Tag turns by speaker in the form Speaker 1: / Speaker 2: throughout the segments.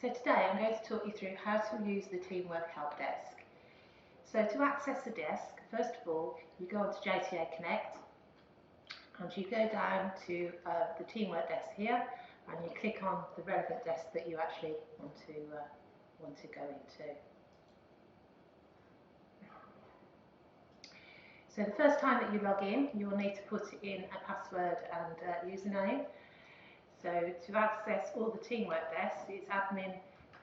Speaker 1: So today I'm going to talk you through how to use the Teamwork Help Desk. So to access the desk, first of all, you go onto JTA Connect and you go down to the Teamwork Desk here and you click on the relevant desk that you actually want to go into. So the first time that you log in, you will need to put in a password and username. So to access all the Teamwork desks, it's admin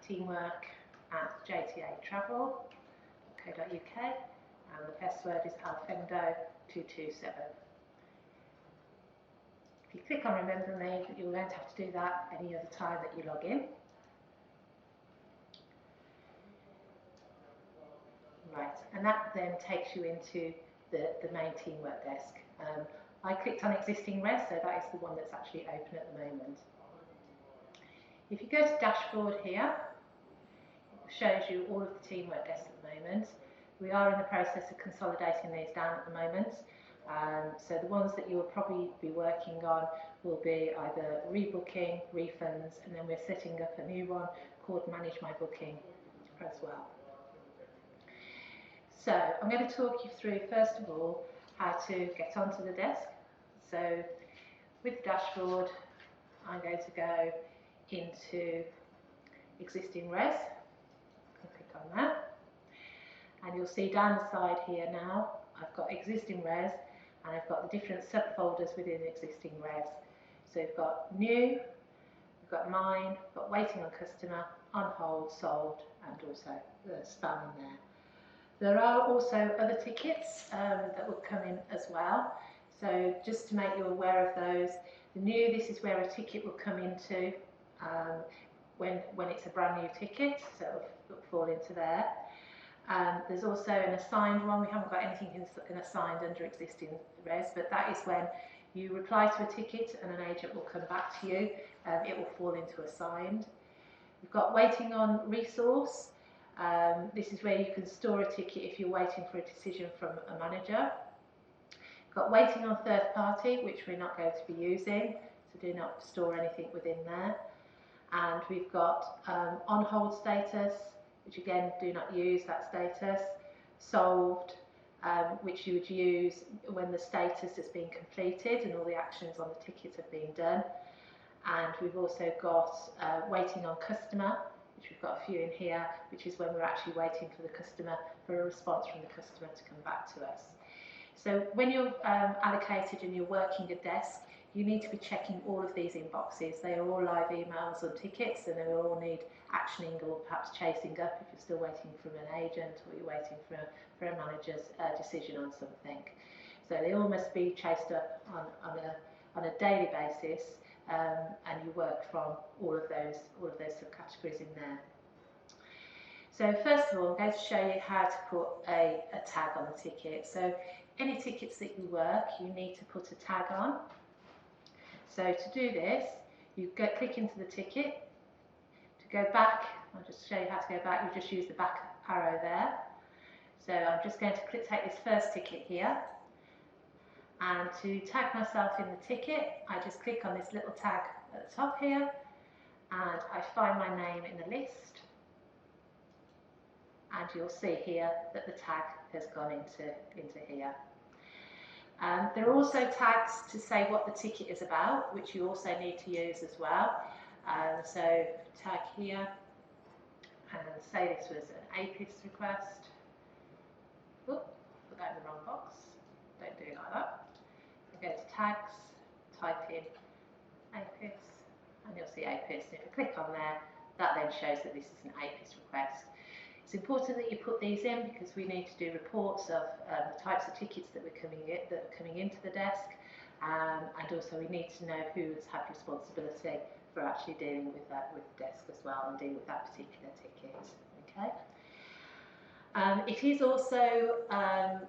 Speaker 1: teamwork@jtatravel.co.uk and the password is alfendo227. If you click on Remember Me, you're going to have to do that any other time that you log in. Right, and that then takes you into the main Teamwork desk. I clicked on Existing Res, so that is the one that's actually open at the moment. If you go to Dashboard here, it shows you all of the Teamwork desks at the moment. We are in the process of consolidating these down at the moment. So the ones that you will probably be working on will be either rebooking, refunds, and then we're setting up a new one called Manage My Booking as well. So I'm going to talk you through, first of all, how to get onto the desk. So with the dashboard, I'm going to go into Existing Res. I'll click on that. And you'll see down the side here now, I've got Existing Res and I've got the different subfolders within Existing Res. So we've got New, we've got Mine, we've got Waiting on Customer, On Hold, Solved, and also the Spam in there. There are also other tickets that will come in as well. So just to make you aware of those, the new, this is where a ticket will come into when it's a brand new ticket, so it'll fall into there. There's also an assigned one. We haven't got anything in assigned under Existing Res, but that is when you reply to a ticket and an agent will come back to you. It will fall into assigned. We've got Waiting on Resource. This is where you can store a ticket if you're waiting for a decision from a manager. We've got Waiting on Third Party, which we're not going to be using, so do not store anything within there. And we've got On Hold Status, which again do not use that status. Solved, which you would use when the status has been completed and all the actions on the ticket have been done. And we've also got Waiting on Customer, which we've got a few in here, which is when we're actually waiting for the customer, for a response from the customer to come back to us. So when you're allocated and you're working a desk, you need to be checking all of these inboxes. They are all live emails on tickets and they all need actioning or perhaps chasing up if you're still waiting from an agent or you're waiting for a manager's decision on something. So they all must be chased up on a daily basis. And you work from all of those subcategories in there. So first of all, I'm going to show you how to put a tag on the ticket. So any tickets that you work, you need to put a tag on. So to do this, you click into the ticket. To go back, I'll just show you how to go back. You just use the back arrow there. So I'm just going to take this first ticket here. And to tag myself in the ticket, I just click on this little tag at the top here and I find my name in the list, and you'll see here that the tag has gone into here. There are also tags to say what the ticket is about, which you also need to use as well. So tag here and say this was an APIS request. Oop, put that in the wrong box. Don't do it like that. Go to tags, type in APIS, and you'll see APIS. And if you click on there, that then shows that this is an APIS request. It's important that you put these in because we need to do reports of the types of tickets that are coming into the desk, and also we need to know who has had responsibility for actually dealing with the desk as well and dealing with that particular ticket. Okay. It is also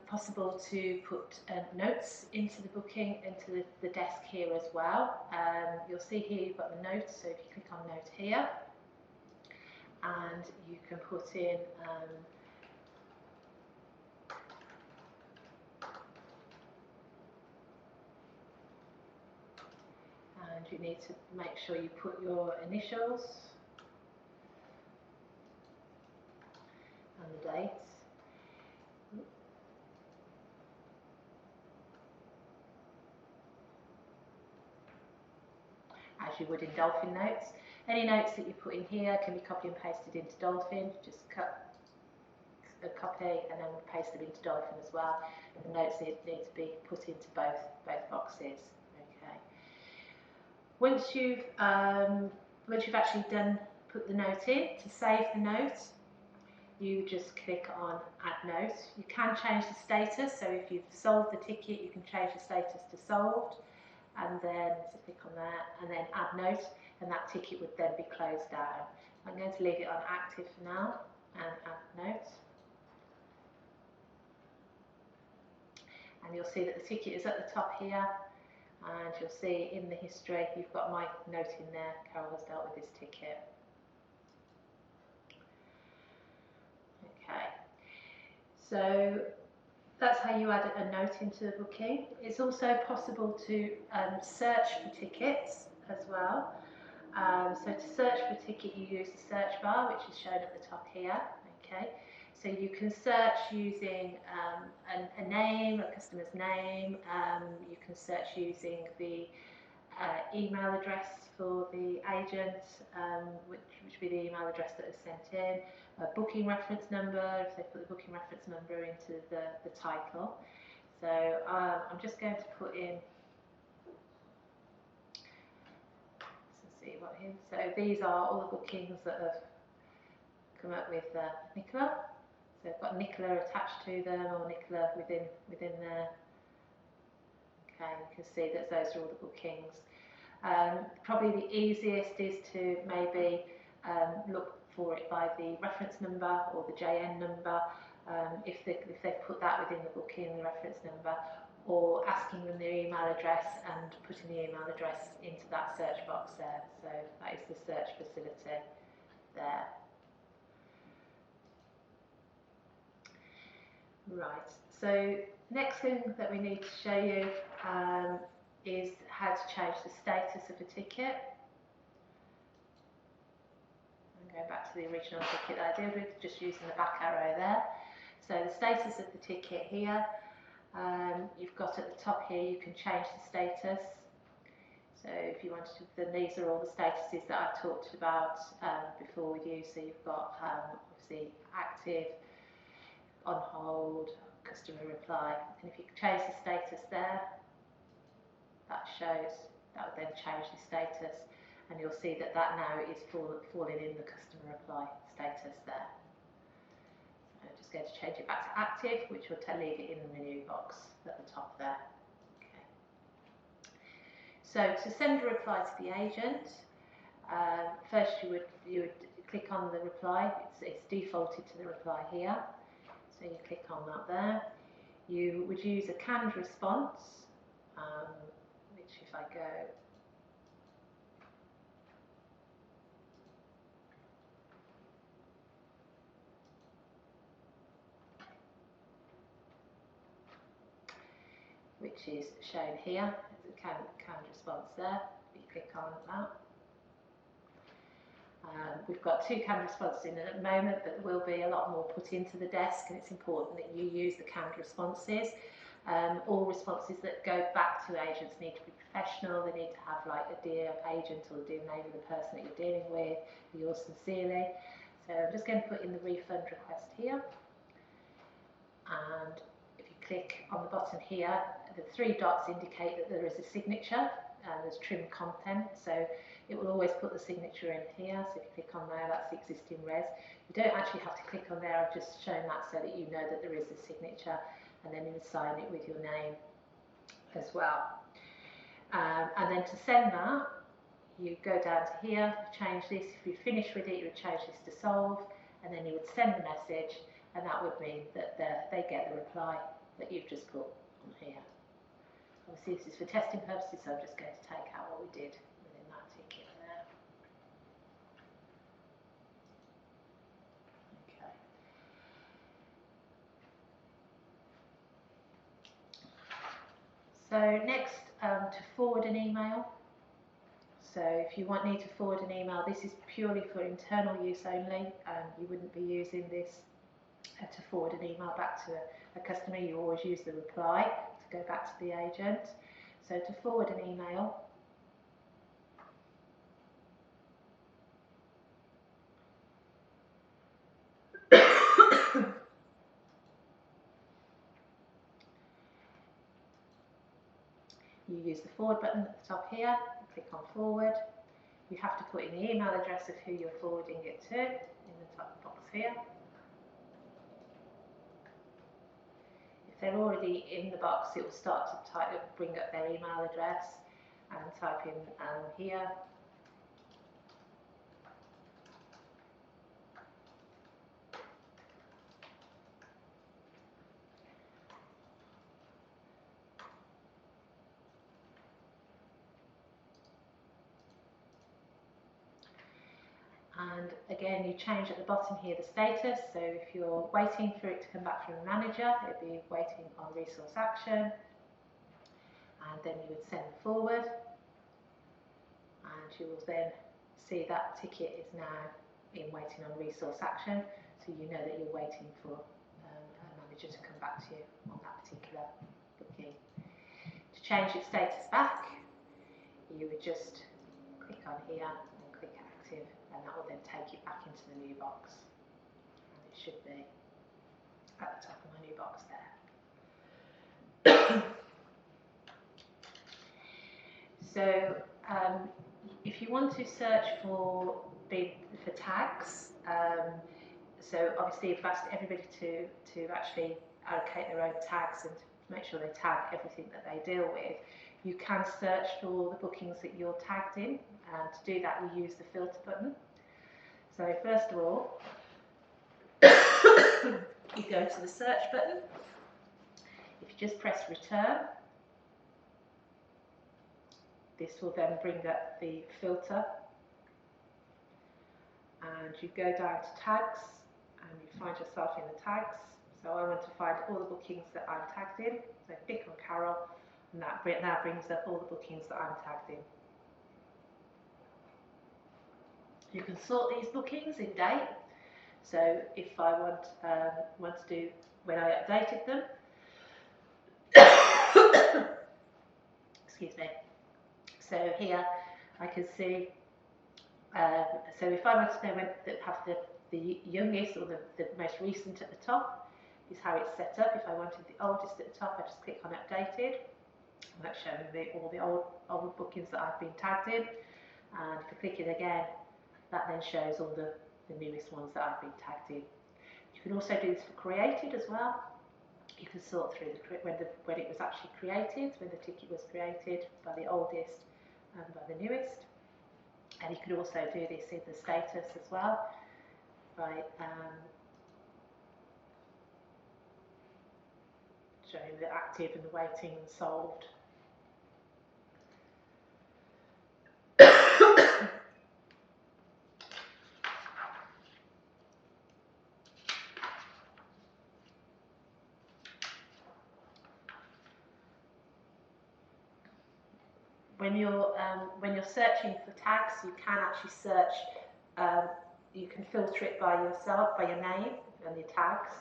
Speaker 1: possible to put notes into the booking, into the desk here as well. You'll see here you've got the notes, so if you click on note here, and you can put in and you need to make sure you put your initials. and the dates. As you would in Dolphin Notes. Any notes that you put in here can be copied and pasted into Dolphin. Just cut a copy and then paste them into Dolphin as well. The notes need to be put into both boxes. Okay. Once you've actually put the note in, to save the note, you just click on Add Note. You can change the status, so if you've solved the ticket, you can change the status to solved, and then click on that, and then Add Note, and that ticket would then be closed down. I'm going to leave it on active for now and Add Note. And you'll see that the ticket is at the top here, and you'll see in the history you've got my note in there. Carol has dealt with this ticket. Okay, so that's how you add a note into the booking. It's also possible to search for tickets as well. So to search for a ticket, you use the search bar, which is shown at the top here. Okay, so you can search using a name, a customer's name. You can search using the email address for the agent, which would be the email address that is sent in. A booking reference number, if they put the booking reference number into the title. So I'm just going to put in, let's see what here. So these are all the bookings that have come up with Nicola. So I've got Nicola attached to them, or Nicola within there. Okay, you can see that those are all the bookings. Probably the easiest is to maybe look for it by the reference number or the JN number, if they've put that within the booking, the reference number, or asking them their email address and putting the email address into that search box there. So that is the search facility there. Right, so next thing that we need to show you is how to change the status of a ticket. I'm going back to the original ticket that I did with, just using the back arrow there. So the status of the ticket here, you've got at the top here, you can change the status. So if you wanted to, then these are all the statuses that I've talked about before with you. So you've got obviously active, on hold, customer reply, and if you change the status there, that would then change the status, and you'll see that now is falling in the customer reply status there. So I'm just going to change it back to active, which will leave it in the menu box at the top there. Okay. So to send a reply to the agent, first you would click on the reply. It's defaulted to the reply here. So you click on that there. You would use a canned response, which if I go, which is shown here, there's a canned response there. You click on that. We've got 2 canned responses in at the moment, but there will be a lot more put into the desk, and it's important that you use the canned responses. All responses that go back to agents need to be professional. They need to have like a dear agent or the dear name of the person that you're dealing with, yours sincerely. So I'm just going to put in the refund request here, and if you click on the bottom here, the 3 dots indicate that there is a signature and there's trim content, so it will always put the signature in here. So if you click on there, that's the existing res. You don't actually have to click on there, I've just shown that so that you know that there is a signature, and then you would sign it with your name as well. And then to send that, you go down to here, change this. If you finish with it, you would change this to solve, and then you would send the message, and that would mean that they get the reply that you've just put on here. Obviously this is for testing purposes, so I'm just going to take out what we did within that ticket there. Okay. So next, to forward an email. So if you need to forward an email, this is purely for internal use only. You wouldn't be using this to forward an email back to a customer, you always use the reply to go back to the agent. So to forward an email, you use the forward button at the top here, click on forward. You have to put in the email address of who you're forwarding it to in the top box here. If they're already in the box, it will start to bring up their email address and type in here. And again, you change at the bottom here the status. So if you're waiting for it to come back from the manager, it'd be waiting on resource action. And then you would send forward. And you will then see that ticket is now in waiting on resource action. So you know that you're waiting for a manager to come back to you on that particular booking. To change its status back, you would just click on here and click active, and that will then take you back into the new box. And it should be at the top of my new box there. So if you want to search for tags, so obviously you've asked everybody to actually allocate their own tags and to make sure they tag everything that they deal with. You can search for the bookings that you're tagged in, and to do that you use the filter button. So first of all, you go to the search button. If you just press return, this will then bring up the filter, and you go down to tags and you find yourself in the tags. So I want to find all the bookings that I'm tagged in, so click on Carol, and that now brings up all the bookings that I'm tagged in. You can sort these bookings in date. So if I want to do when I updated them, excuse me. So here I can see. So if I want to know when have the youngest or the most recent at the top, is how it's set up. If I wanted the oldest at the top, I just click on updated. And that's showing me all the old bookings that I've been tagged in. And if I click it again, that then shows all the newest ones that I've been tagged in. You can also do this for created as well. You can sort through when it was actually created, when the ticket was created, by the oldest and by the newest. And you can also do this in the status as well, by showing the active and the waiting and solved. When you're searching for tags, you can actually search. You can filter it by yourself, by your name and your tags.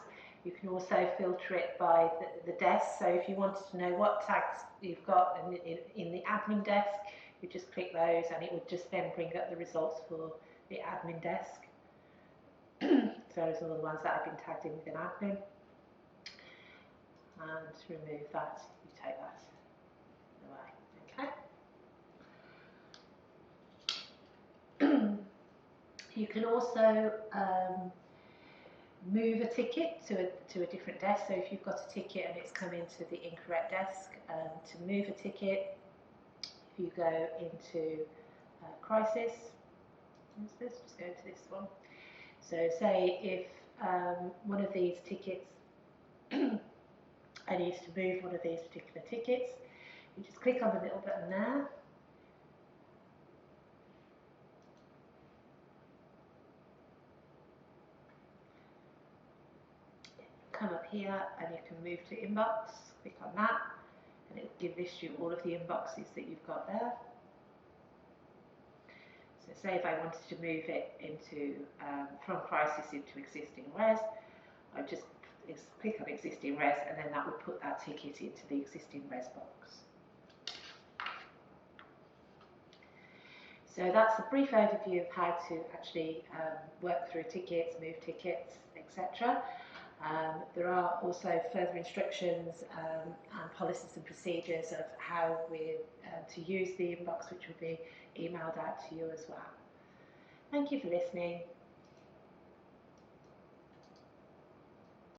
Speaker 1: You can also filter it by the desk. So if you wanted to know what tags you've got in the admin desk, you just click those, and it would just then bring up the results for the admin desk. So those are the ones that have been tagged in within admin. And to remove that, you take that away. Okay. You can also move a ticket to a different desk. So if you've got a ticket and it's come into the incorrect desk, to move a ticket, if you go into crisis, let's just go to this one. So say if one of these tickets, I need to move one of these particular tickets, you just click on the little button there. Come up here and you can move to inbox, click on that, and it will list you all of the inboxes that you've got there. So say if I wanted to move it into from crisis into existing res, I just click on existing res, and then that will put that ticket into the existing res box. So that's a brief overview of how to actually work through tickets, move tickets, etc. There are also further instructions and policies and procedures of how to use the inbox, which will be emailed out to you as well. Thank you for listening.